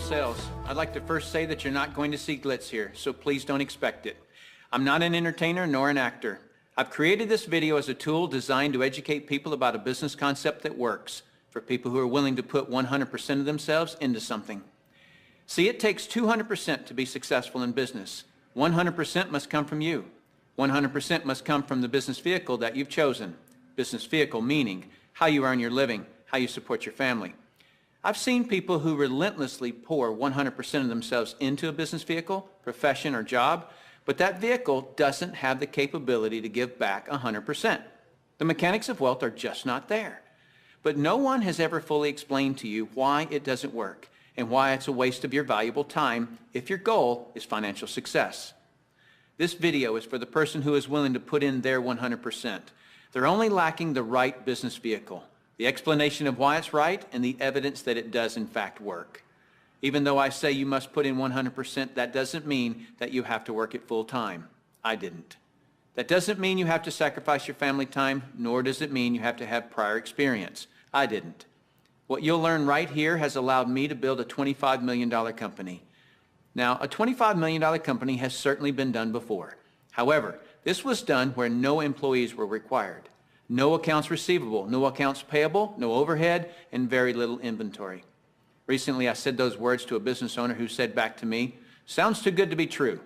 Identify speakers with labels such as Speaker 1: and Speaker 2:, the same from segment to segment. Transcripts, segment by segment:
Speaker 1: sales. I'd like to first say that you're not going to see glitz here, so please don't expect it. I'm not an entertainer nor an actor. I've created this video as a tool designed to educate people about a business concept that works, for people who are willing to put 100% of themselves into something. See, it takes 200% to be successful in business. 100% must come from you. 100% must come from the business vehicle that you've chosen. Business vehicle meaning how you earn your living, how you support your family. I've seen people who relentlessly pour 100% of themselves into a business vehicle, profession, or job, but that vehicle doesn't have the capability to give back 100%. The mechanics of wealth are just not there. But no one has ever fully explained to you why it doesn't work and why it's a waste of your valuable time if your goal is financial success. This video is for the person who is willing to put in their 100%. They're only lacking the right business vehicle, the explanation of why it's right, and the evidence that it does in fact work. Even though I say you must put in 100%, that doesn't mean that you have to work it full time. I didn't. That doesn't mean you have to sacrifice your family time, nor does it mean you have to have prior experience. I didn't. What you'll learn right here has allowed me to build a $25 million company. Now, a $25 million company has certainly been done before. However, this was done where no employees were required. No accounts receivable, no accounts payable, no overhead, and very little inventory. Recently, I said those words to a business owner who said back to me, "Sounds too good to be true."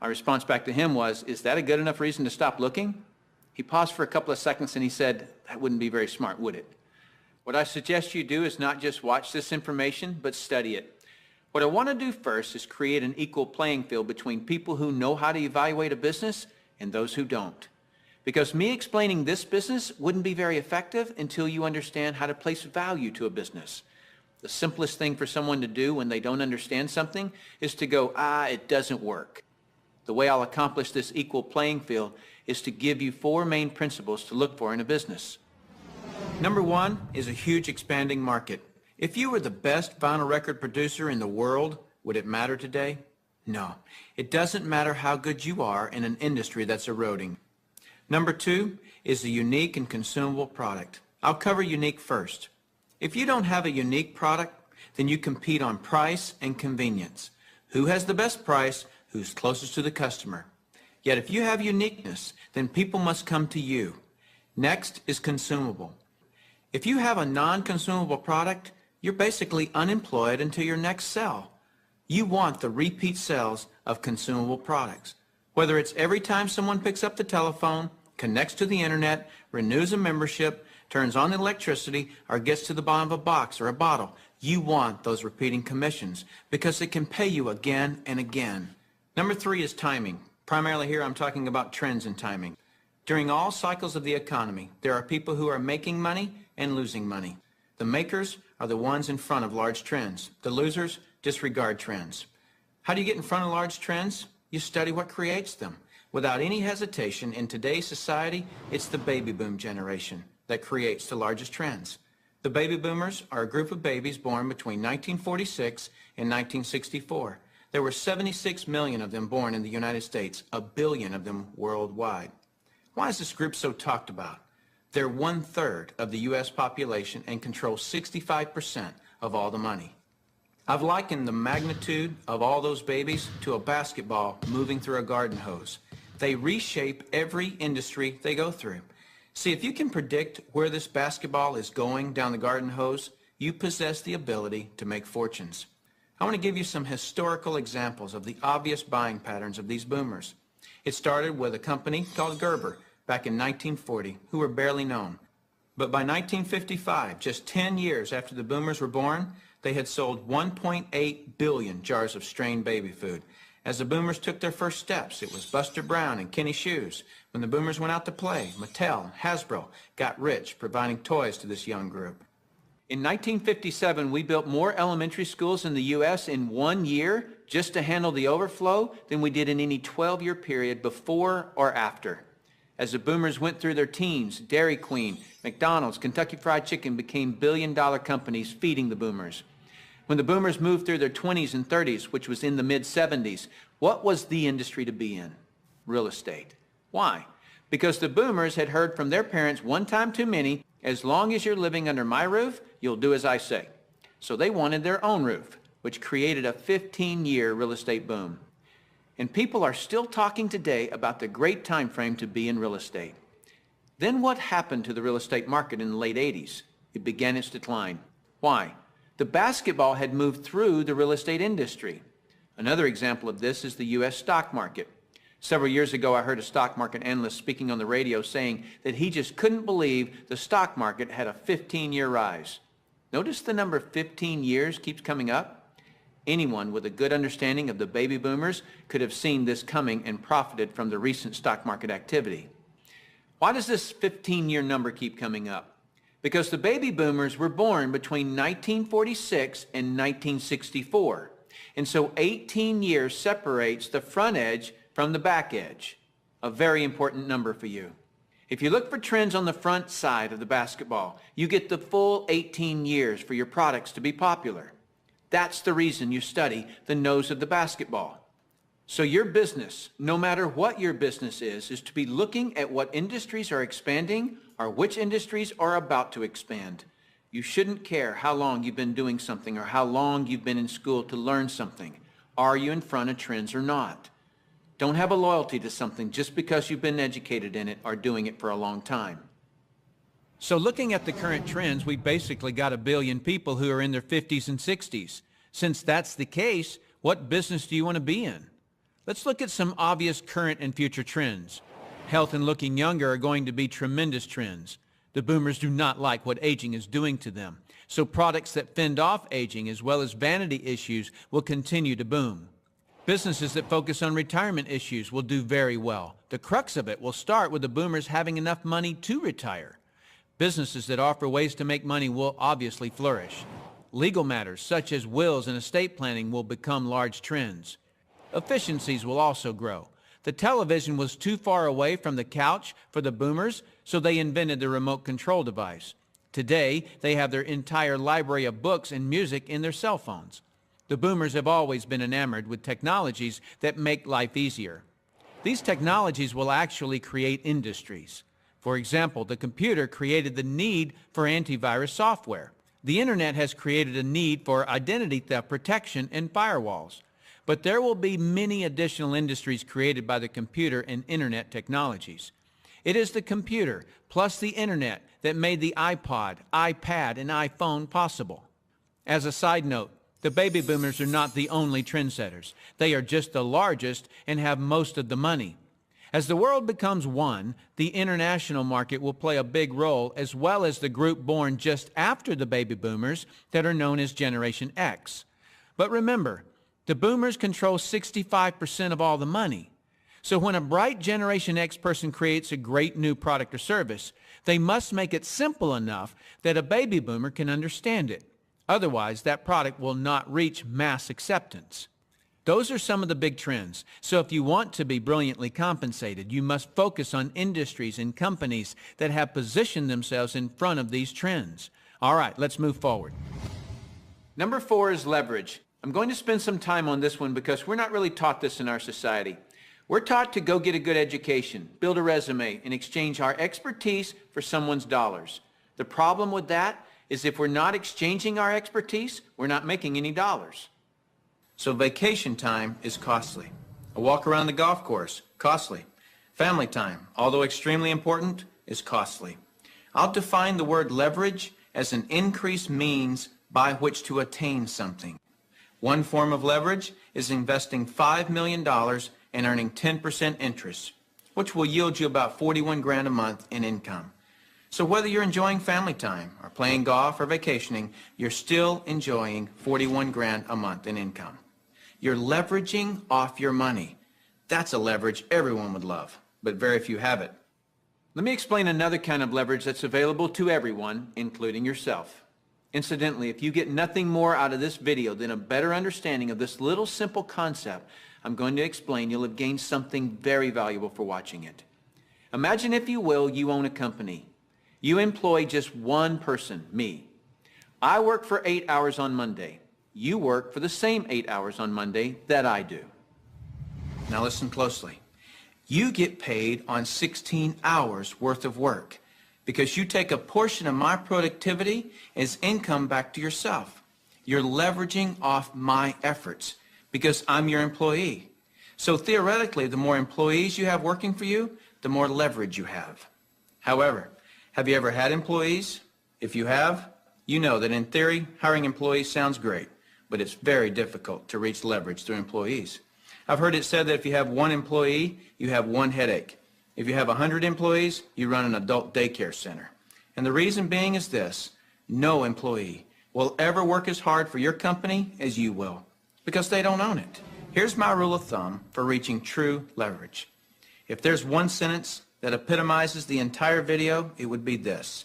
Speaker 1: My response back to him was, "Is that a good enough reason to stop looking?" He paused for a couple of seconds and he said, "That wouldn't be very smart, would it?" What I suggest you do is not just watch this information, but study it. What I want to do first is create an equal playing field between people who know how to evaluate a business and those who don't. Because me explaining this business wouldn't be very effective until you understand how to place value to a business. The simplest thing for someone to do when they don't understand something is to go, it doesn't work. The way I'll accomplish this equal playing field is to give you 4 main principles to look for in a business. Number 1 is a huge expanding market. If you were the best vinyl record producer in the world, would it matter today? No, it doesn't matter how good you are in an industry that's eroding. Number 2 is a unique and consumable product. I'll cover unique first. If you don't have a unique product, then you compete on price and convenience. Who has the best price? Who's closest to the customer? Yet if you have uniqueness, then people must come to you. Next is consumable. If you have a non-consumable product, you're basically unemployed until your next sell. You want the repeat sales of consumable products. Whether it's every time someone picks up the telephone, connects to the internet, renews a membership, turns on electricity, or gets to the bottom of a box or a bottle, you want those repeating commissions because it can pay you again and again. Number 3 is timing. Primarily here I'm talking about trends in timing. During all cycles of the economy, there are people who are making money and losing money. The makers are the ones in front of large trends. The losers disregard trends. How do you get in front of large trends? You study what creates them. Without any hesitation, in today's society, it's the baby boom generation that creates the largest trends. The baby boomers are a group of babies born between 1946 and 1964. There were 76 million of them born in the United States, 1 billion of them worldwide. Why is this group so talked about? They're 1/3 of the U.S. population and control 65% of all the money. I've likened the magnitude of all those babies to a basketball moving through a garden hose. They reshape every industry they go through. See, if you can predict where this basketball is going down the garden hose, you possess the ability to make fortunes. I want to give you some historical examples of the obvious buying patterns of these boomers. It started with a company called Gerber back in 1940, who were barely known. But by 1955, just 10 years after the boomers were born, they had sold 1.8 billion jars of strained baby food. As the boomers took their first steps, it was Buster Brown and Kenny Shoes. When the boomers went out to play, Mattel and Hasbro got rich providing toys to this young group. In 1957, we built more elementary schools in the U.S. in 1 year just to handle the overflow than we did in any 12-year period before or after. As the boomers went through their teens, Dairy Queen, McDonald's, Kentucky Fried Chicken became billion-dollar companies feeding the boomers. When the boomers moved through their 20s and 30s, which was in the mid-70s, what was the industry to be in? Real estate. Why? Because the boomers had heard from their parents one time too many, as long as you're living under my roof, you'll do as I say. So they wanted their own roof. which created a 15-year real estate boom. And people are still talking today about the great time frame to be in real estate. Then what happened to the real estate market in the late 80s? It began its decline. Why? The basketball had moved through the real estate industry. Another example of this is the U.S. stock market. Several years ago, I heard a stock market analyst speaking on the radio saying that he just couldn't believe the stock market had a 15-year rise. Notice the number 15 years keeps coming up. Anyone with a good understanding of the baby boomers could have seen this coming and profited from the recent stock market activity. Why does this 15-year number keep coming up? Because the baby boomers were born between 1946 and 1964. And so 18 years separates the front edge from the back edge. A very important number for you. If you look for trends on the front side of the basketball, you get the full 18 years for your products to be popular. That's the reason you study the nose of the basketball. So your business, no matter what your business is to be looking at what industries are expanding or which industries are about to expand. You shouldn't care how long you've been doing something or how long you've been in school to learn something. Are you in front of trends or not? Don't have a loyalty to something just because you've been educated in it or doing it for a long time. So looking at the current trends, we basically got 1 billion people who are in their 50s and 60s. Since that's the case, what business do you want to be in? Let's look at some obvious current and future trends. Health and looking younger are going to be tremendous trends. The boomers do not like what aging is doing to them. So products that fend off aging as well as vanity issues will continue to boom. Businesses that focus on retirement issues will do very well. The crux of it will start with the boomers having enough money to retire. Businesses that offer ways to make money will obviously flourish. Legal matters such as wills and estate planning will become large trends. Efficiencies will also grow. The television was too far away from the couch for the boomers, so they invented the remote control device. Today, they have their entire library of books and music in their cell phones. The boomers have always been enamored with technologies that make life easier. These technologies will actually create industries. For example, the computer created the need for antivirus software. The internet has created a need for identity theft protection and firewalls. But there will be many additional industries created by the computer and internet technologies. It is the computer plus the internet that made the iPod, iPad, and iPhone possible. As a side note, the baby boomers are not the only trendsetters. They are just the largest and have most of the money. As the world becomes one, the international market will play a big role, as well as the group born just after the baby boomers that are known as Generation X. But remember, the boomers control 65% of all the money. So when a bright Generation X person creates a great new product or service, they must make it simple enough that a baby boomer can understand it. Otherwise, that product will not reach mass acceptance. Those are some of the big trends. So if you want to be brilliantly compensated, you must focus on industries and companies that have positioned themselves in front of these trends. All right, let's move forward. Number 4 is leverage. I'm going to spend some time on this one because we're not really taught this in our society. We're taught to go get a good education, build a resume, and exchange our expertise for someone's dollars. The problem with that is if we're not exchanging our expertise, we're not making any dollars. So vacation time is costly. A walk around the golf course, costly. Family time, although extremely important, is costly. I'll define the word leverage as an increased means by which to attain something. One form of leverage is investing $5 million and earning 10% interest, which will yield you about 41 grand a month in income. So whether you're enjoying family time or playing golf or vacationing, you're still enjoying 41 grand a month in income. You're leveraging off your money. That's a leverage everyone would love, but very few have it. Let me explain another kind of leverage that's available to everyone, including yourself. Incidentally, if you get nothing more out of this video than a better understanding of this little simple concept I'm going to explain, you'll have gained something very valuable for watching it. Imagine, if you will, you own a company. You employ just one person, me. I work for 8 hours on Monday. You work for the same 8 hours on Monday that I do. Now listen closely. You get paid on 16 hours worth of work because you take a portion of my productivity as income back to yourself. You're leveraging off my efforts because I'm your employee. So theoretically, the more employees you have working for you, the more leverage you have. However, have you ever had employees? If you have, you know that in theory, hiring employees sounds great, but it's very difficult to reach leverage through employees. I've heard it said that if you have one employee, you have one headache. If you have 100 employees, you run an adult daycare center. And the reason being is this: no employee will ever work as hard for your company as you will, because they don't own it. Here's my rule of thumb for reaching true leverage. If there's one sentence that epitomizes the entire video, it would be this: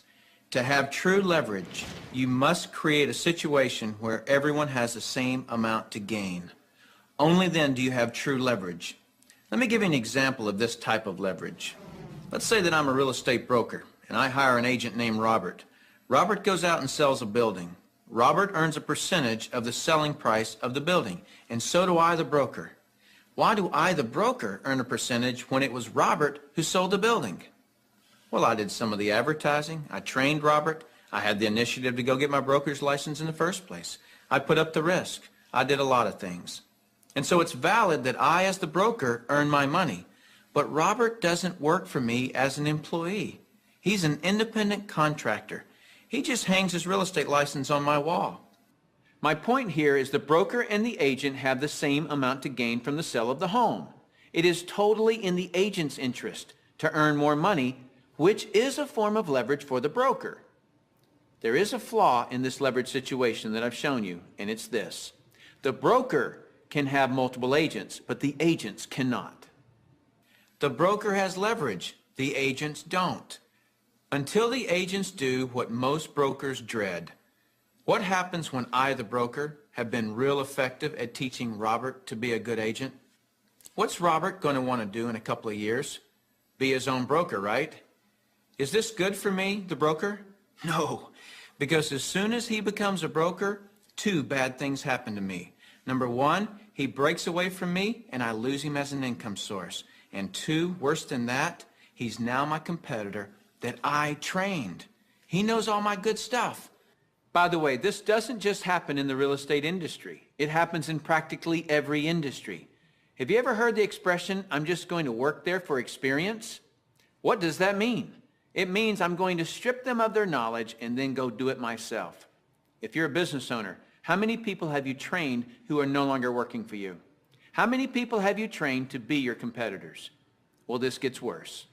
Speaker 1: to have true leverage, you must create a situation where everyone has the same amount to gain. Only then do you have true leverage. Let me give you an example of this type of leverage. Let's say that I'm a real estate broker and I hire an agent named Robert. Robert goes out and sells a building. Robert earns a percentage of the selling price of the building, and so do I, the broker. Why do I, the broker, earn a percentage when it was Robert who sold the building? Well, I did some of the advertising. I trained Robert. I had the initiative to go get my broker's license in the first place. I put up the risk. I did a lot of things. And so it's valid that I, as the broker, earn my money. But Robert doesn't work for me as an employee. He's an independent contractor. He just hangs his real estate license on my wall. My point here is the broker and the agent have the same amount to gain from the sale of the home. It is totally in the agent's interest to earn more money, which is a form of leverage for the broker. There is a flaw in this leverage situation that I've shown you, and it's this: the broker can have multiple agents, but the agents cannot. The broker has leverage, the agents don't. Until the agents do what most brokers dread. What happens when I, the broker, have been real effective at teaching Robert to be a good agent? What's Robert going to want to do in a couple of years? Be his own broker, right? Is this good for me, the broker? No, because as soon as he becomes a broker, two bad things happen to me. Number one, he breaks away from me and I lose him as an income source. And two, worse than that, he's now my competitor that I trained. He knows all my good stuff. By the way, this doesn't just happen in the real estate industry. It happens in practically every industry. Have you ever heard the expression, "I'm just going to work there for experience"? What does that mean? It means I'm going to strip them of their knowledge and then go do it myself. If you're a business owner, how many people have you trained who are no longer working for you? How many people have you trained to be your competitors? Well, this gets worse.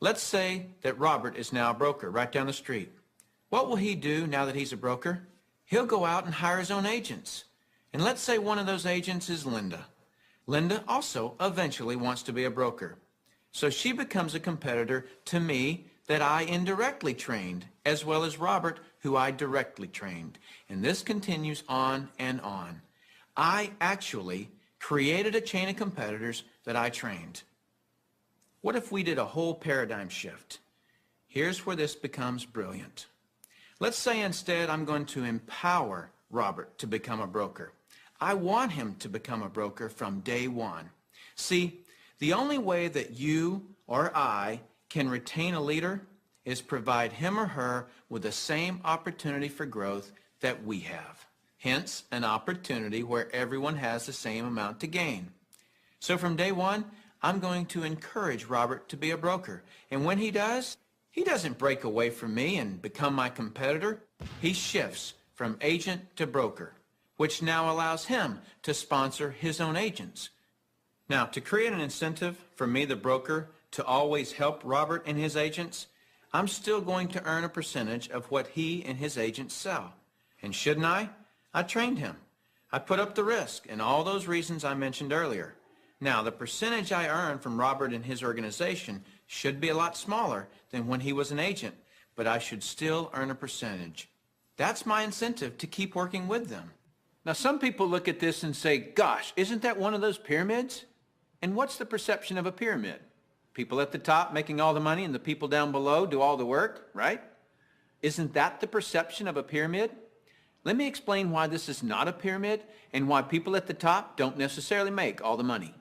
Speaker 1: Let's say that Robert is now a broker right down the street. What will he do now that he's a broker? He'll go out and hire his own agents. And let's say one of those agents is Linda. Linda also eventually wants to be a broker. So she becomes a competitor to me that I indirectly trained, as well as Robert, who I directly trained. And this continues on and on. I actually created a chain of competitors that I trained. What if we did a whole paradigm shift? Here's where this becomes brilliant. Let's say instead I'm going to empower Robert to become a broker. I want him to become a broker from day one. See, the only way that you or I can retain a leader is provide him or her with the same opportunity for growth that we have. Hence, an opportunity where everyone has the same amount to gain. So from day one, I'm going to encourage Robert to be a broker. And when he does, he doesn't break away from me and become my competitor. He shifts from agent to broker, which now allows him to sponsor his own agents. Now, to create an incentive for me, the broker, to always help Robert and his agents, I'm still going to earn a percentage of what he and his agents sell. And shouldn't I? I trained him. I put up the risk and all those reasons I mentioned earlier. Now, the percentage I earn from Robert and his organization should be a lot smaller than when he was an agent, but I should still earn a percentage. That's my incentive to keep working with them. Now, some people look at this and say, gosh, isn't that one of those pyramids? And what's the perception of a pyramid? People at the top making all the money and the people down below do all the work, right? Isn't that the perception of a pyramid? Let me explain why this is not a pyramid and why people at the top don't necessarily make all the money.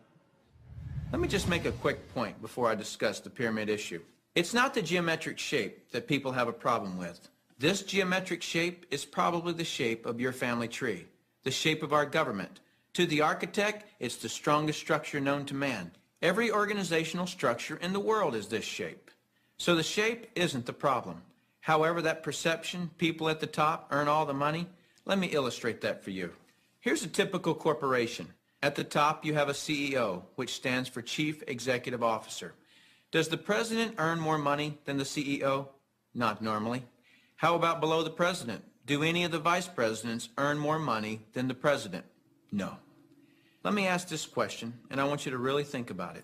Speaker 1: Let me just make a quick point before I discuss the pyramid issue. It's not the geometric shape that people have a problem with. This geometric shape is probably the shape of your family tree, the shape of our government. To the architect, it's the strongest structure known to man. Every organizational structure in the world is this shape. So the shape isn't the problem. However, that perception, people at the top earn all the money, let me illustrate that for you. Here's a typical corporation. At the top, you have a CEO, which stands for Chief Executive Officer. Does the president earn more money than the CEO? Not normally. How about below the president? Do any of the vice presidents earn more money than the president? No. Let me ask this question, and I want you to really think about it.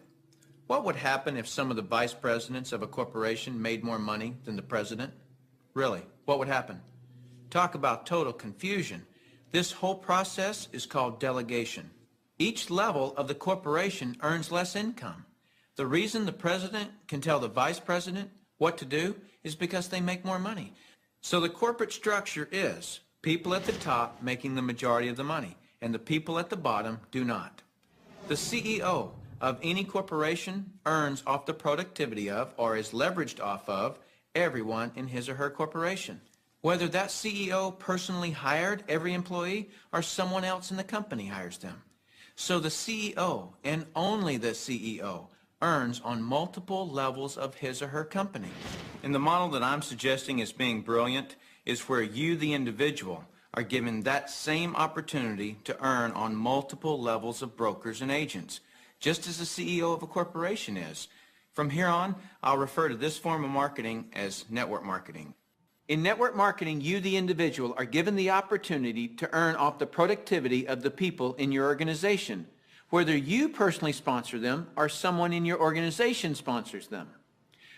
Speaker 1: What would happen if some of the vice presidents of a corporation made more money than the president? Really, what would happen? Talk about total confusion. This whole process is called delegation. Each level of the corporation earns less income. The reason the president can tell the vice president what to do is because they make more money. So the corporate structure is people at the top making the majority of the money, and the people at the bottom do not. The CEO of any corporation earns off the productivity of, or is leveraged off of, everyone in his or her corporation. Whether that CEO personally hired every employee or someone else in the company hires them. So the CEO, and only the CEO, earns on multiple levels of his or her company. And the model that I'm suggesting as being brilliant is where you, the individual, are given that same opportunity to earn on multiple levels of brokers and agents, just as the CEO of a corporation is. From here on, I'll refer to this form of marketing as network marketing. In network marketing, you, the individual, are given the opportunity to earn off the productivity of the people in your organization, whether you personally sponsor them or someone in your organization sponsors them.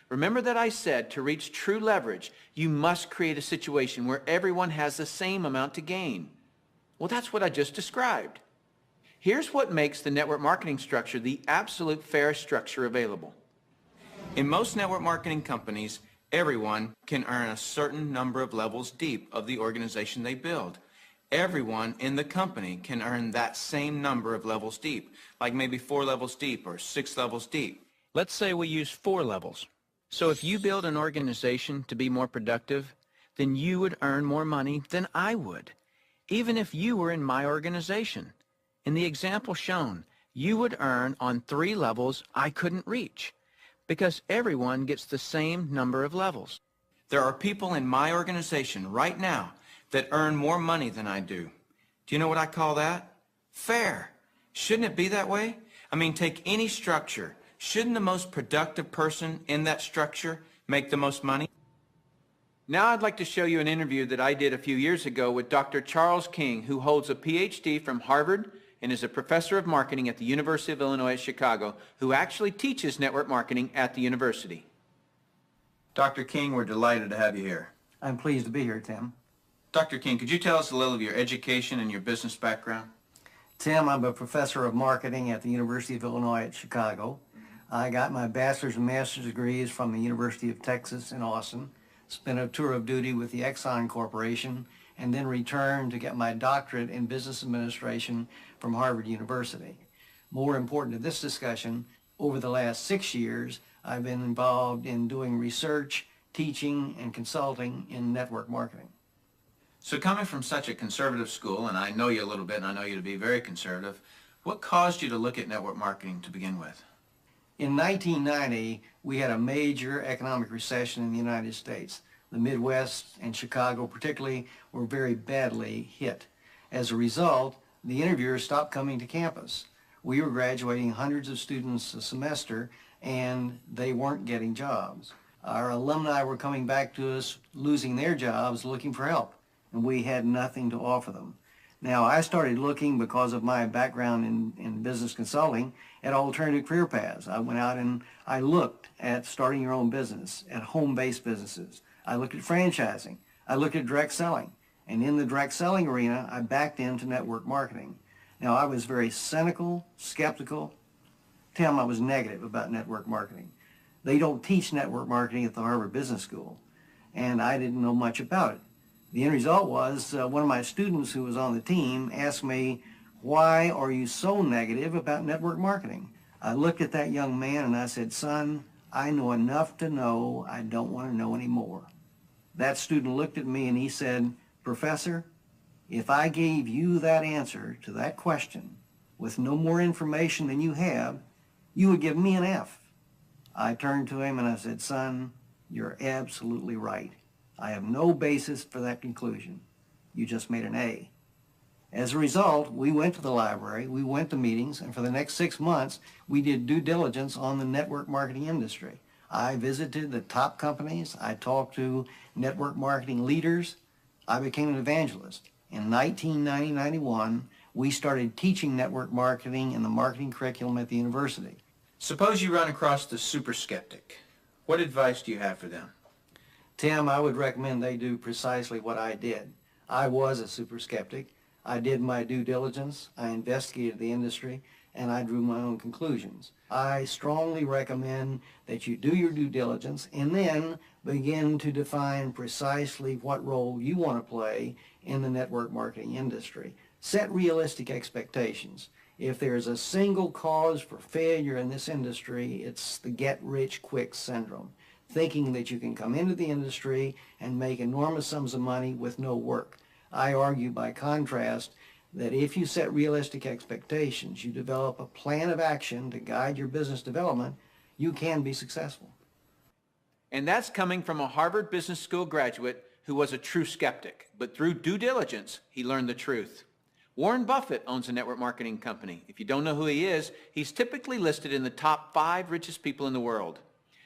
Speaker 1: Remember that I said to reach true leverage, you must create a situation where everyone has the same amount to gain. Well, that's what I just described. Here's what makes the network marketing structure the absolute fairest structure available. In most network marketing companies, everyone can earn a certain number of levels deep of the organization they build. Everyone in the company can earn that same number of levels deep, like maybe 4 levels deep or 6 levels deep. Let's say we use 4 levels. So if you build an organization to be more productive, then you would earn more money than I would, even if you were in my organization. In the example shown, you would earn on 3 levels I couldn't reach, because everyone gets the same number of levels. There are people in my organization right now that earn more money than I do. Do you know what I call that? Fair. Shouldn't it be that way? I mean, take any structure. Shouldn't the most productive person in that structure make the most money? Now I'd like to show you an interview that I did a few years ago with Dr. Charles King, who holds a PhD from Harvard and is a professor of marketing at the University of Illinois at Chicago, who actually teaches network marketing at the university. Dr. King, we're delighted to have you here.
Speaker 2: I'm pleased to be here, Tim.
Speaker 1: Dr. King, could you tell us a little of your education and your business background?
Speaker 2: Tim, I'm a professor of marketing at the University of Illinois at Chicago. I got my bachelor's and master's degrees from the University of Texas in Austin, spent a tour of duty with the Exxon Corporation, and then returned to get my doctorate in business administration from Harvard University. More important to this discussion, over the last 6 years, I've been involved in doing research, teaching, and consulting in network marketing.
Speaker 1: So coming from such a conservative school, and I know you a little bit, and I know you to be very conservative, what caused you to look at network marketing to begin with?
Speaker 2: In 1990, we had a major economic recession in the United States. The Midwest and Chicago particularly were very badly hit. As a result, the interviewers stopped coming to campus. We were graduating hundreds of students a semester, and they weren't getting jobs. Our alumni were coming back to us, losing their jobs, looking for help, and we had nothing to offer them. Now, I started looking, because of my background in business consulting, at alternative career paths. I went out and I looked at starting your own business, at home-based businesses. I looked at franchising. I looked at direct selling. And in the direct selling arena, I backed into network marketing. Now, I was very cynical, skeptical. Tim, I was negative about network marketing. They don't teach network marketing at the Harvard Business School, and I didn't know much about it. The end result was one of my students who was on the team asked me, "Why are you so negative about network marketing?" I looked at that young man and I said, "Son, I know enough to know I don't want to know any more." That student looked at me and he said, "Professor, if I gave you that answer to that question with no more information than you have, you would give me an F." I turned to him and I said, "Son, you're absolutely right. I have no basis for that conclusion. You just made an A." As a result, we went to the library, we went to meetings, and for the next 6 months, we did due diligence on the network marketing industry. I visited the top companies. I talked to network marketing leaders. I became an evangelist. In 1990-91, we started teaching network marketing in the marketing curriculum at the university.
Speaker 1: Suppose you run across the super skeptic. What advice do you have for them?
Speaker 2: Tim, I would recommend they do precisely what I did. I was a super skeptic. I did my due diligence, I investigated the industry, and I drew my own conclusions. I strongly recommend that you do your due diligence and then begin to define precisely what role you want to play in the network marketing industry. Set realistic expectations. If there's a single cause for failure in this industry, it's the get-rich-quick syndrome, thinking that you can come into the industry and make enormous sums of money with no work. I argue, by contrast, that if you set realistic expectations, you develop a plan of action to guide your business development, you can be successful.
Speaker 1: And that's coming from a Harvard Business School graduate who was a true skeptic, but through due diligence, he learned the truth. Warren Buffett owns a network marketing company. If you don't know who he is, he's typically listed in the top 5 richest people in the world.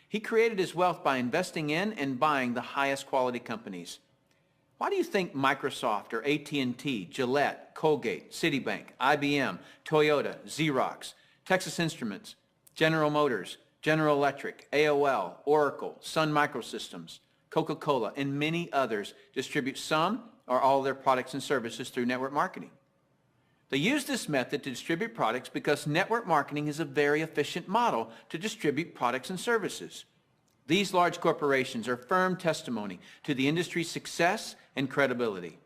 Speaker 1: He created his wealth by investing in and buying the highest quality companies. Why do you think Microsoft or AT&T, Gillette, Colgate, Citibank, IBM, Toyota, Xerox, Texas Instruments, General Motors, General Electric, AOL, Oracle, Sun Microsystems, Coca-Cola, and many others distribute some or all their products and services through network marketing? They use this method to distribute products because network marketing is a very efficient model to distribute products and services. These large corporations are firm testimony to the industry's success and credibility.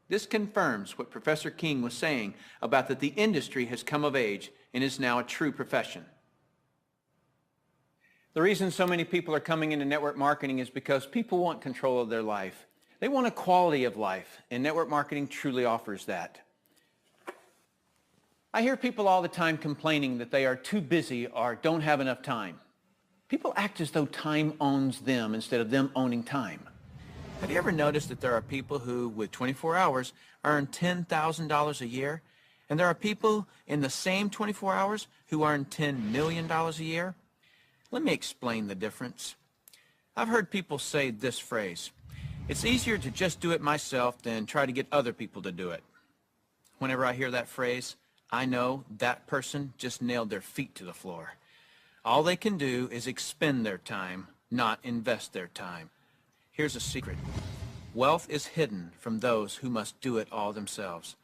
Speaker 1: This confirms what Professor King was saying about that the industry has come of age and is now a true profession. The reason so many people are coming into network marketing is because people want control of their life. They want a quality of life, and network marketing truly offers that. I hear people all the time complaining that they are too busy or don't have enough time. People act as though time owns them instead of them owning time. Have you ever noticed that there are people who, with 24 hours, earn $10,000 a year, and there are people in the same 24 hours who earn $10 million a year? Let me explain the difference. I've heard people say this phrase: "It's easier to just do it myself than try to get other people to do it." Whenever I hear that phrase, I know that person just nailed their feet to the floor. All they can do is expend their time, not invest their time. Here's a secret. Wealth is hidden from those who must do it all themselves.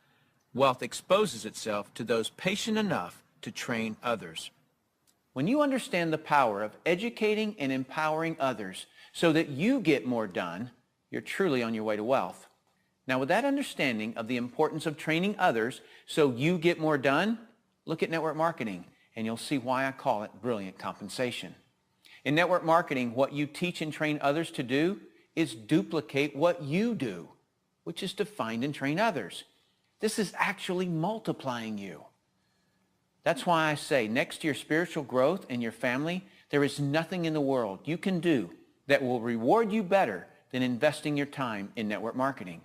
Speaker 1: Wealth exposes itself to those patient enough to train others. When you understand the power of educating and empowering others so that you get more done, you're truly on your way to wealth. Now, with that understanding of the importance of training others so you get more done, look at network marketing, and you'll see why I call it brilliant compensation. In network marketing, what you teach and train others to do is duplicate what you do, which is to find and train others. This is actually multiplying you. That's why I say, next to your spiritual growth and your family, there is nothing in the world you can do that will reward you better than investing your time in network marketing.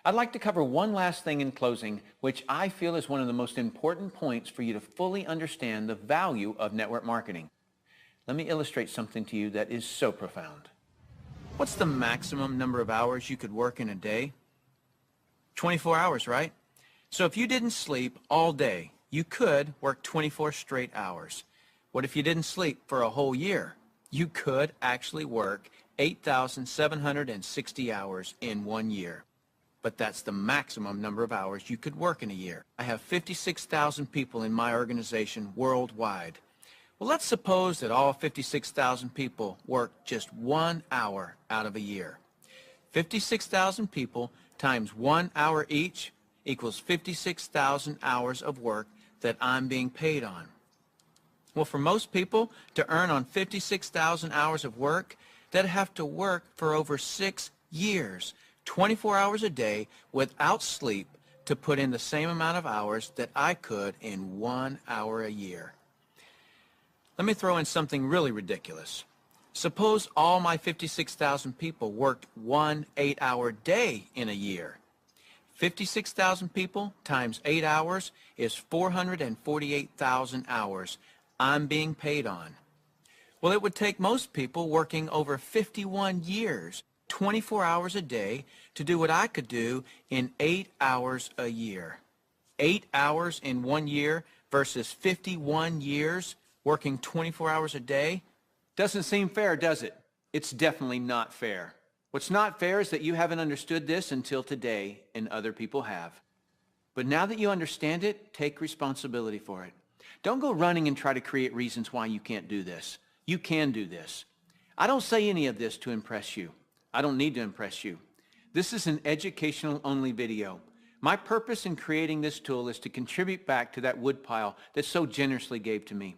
Speaker 1: I'd like to cover one last thing in closing, which I feel is one of the most important points for you to fully understand the value of network marketing. Let me illustrate something to you that is so profound. What's the maximum number of hours you could work in a day? 24 hours, right? So if you didn't sleep all day, you could work 24 straight hours. What if you didn't sleep for a whole year? You could actually work 8,760 hours in 1 year. But that's the maximum number of hours you could work in a year. I have 56,000 people in my organization worldwide. Well, let's suppose that all 56,000 people work just 1 hour out of a year. 56,000 people times 1 hour each equals 56,000 hours of work that I'm being paid on. Well, for most people to earn on 56,000 hours of work, they'd have to work for over 6 Years, 24 hours a day without sleep to put in the same amount of hours that I could in 1 hour a year. Let me throw in something really ridiculous. Suppose all my 56,000 people worked 1 8-hour day in a year. 56,000 people times 8 hours is 448,000 hours I'm being paid on. Well, it would take most people working over 51 years, 24 hours a day, to do what I could do in 8 hours a year. 8 hours in 1 year versus 51 years working 24 hours a day? Doesn't seem fair, does it? It's definitely not fair. What's not fair is that you haven't understood this until today, and other people have. But now that you understand it, take responsibility for it. Don't go running and try to create reasons why you can't do this. You can do this. I don't say any of this to impress you. I don't need to impress you. This is an educational-only video. My purpose in creating this tool is to contribute back to that woodpile that so generously gave to me.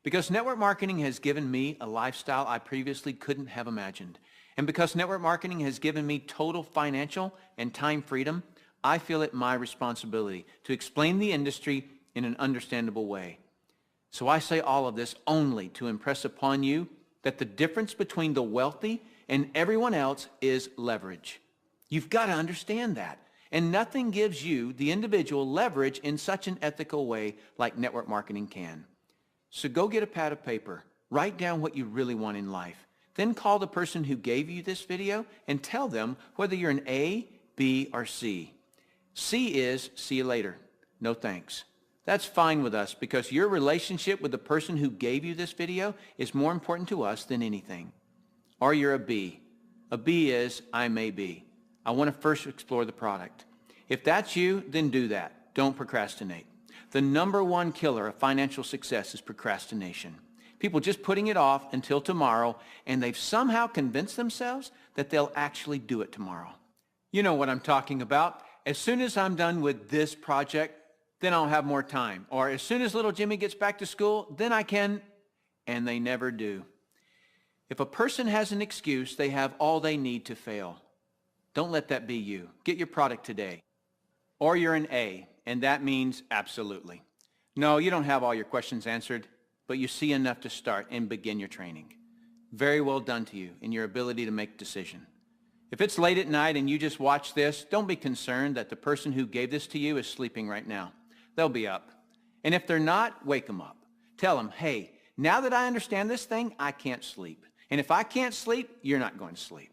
Speaker 1: Because network marketing has given me a lifestyle I previously couldn't have imagined. And because network marketing has given me total financial and time freedom, I feel it my responsibility to explain the industry in an understandable way. So I say all of this only to impress upon you that the difference between the wealthy and everyone else is leverage. You've got to understand that. And nothing gives you, the individual, leverage in such an ethical way like network marketing can. So go get a pad of paper, write down what you really want in life, then call the person who gave you this video and tell them whether you're an A, B, or C. C is see you later, no thanks. That's fine with us because your relationship with the person who gave you this video is more important to us than anything. Or you're a B. A B is I may be. I want to first explore the product. If that's you, then do that. Don't procrastinate. The #1 killer of financial success is procrastination. People just putting it off until tomorrow, and they've somehow convinced themselves that they'll actually do it tomorrow. You know what I'm talking about. As soon as I'm done with this project, then I'll have more time. Or as soon as little Jimmy gets back to school, then I can, and they never do. If a person has an excuse, they have all they need to fail. Don't let that be you. Get your product today. Or you're an A, and that means absolutely. No, you don't have all your questions answered, but you see enough to start and begin your training. Very well done to you in your ability to make a decision. If it's late at night and you just watch this, don't be concerned that the person who gave this to you is sleeping right now. They'll be up. And if they're not, wake them up. Tell them, hey, now that I understand this thing, I can't sleep. And if I can't sleep, you're not going to sleep.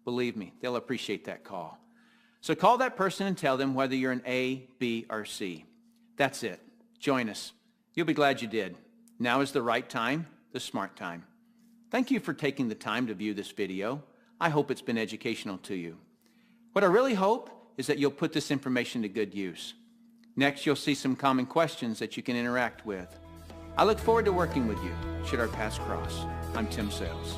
Speaker 1: Believe me, they'll appreciate that call. So call that person and tell them whether you're an A, B, or C. That's it. Join us. You'll be glad you did. Now is the right time, the smart time. Thank you for taking the time to view this video. I hope it's been educational to you. What I really hope is that you'll put this information to good use. Next, you'll see some common questions that you can interact with. I look forward to working with you, should our paths cross. I'm Tim Sales.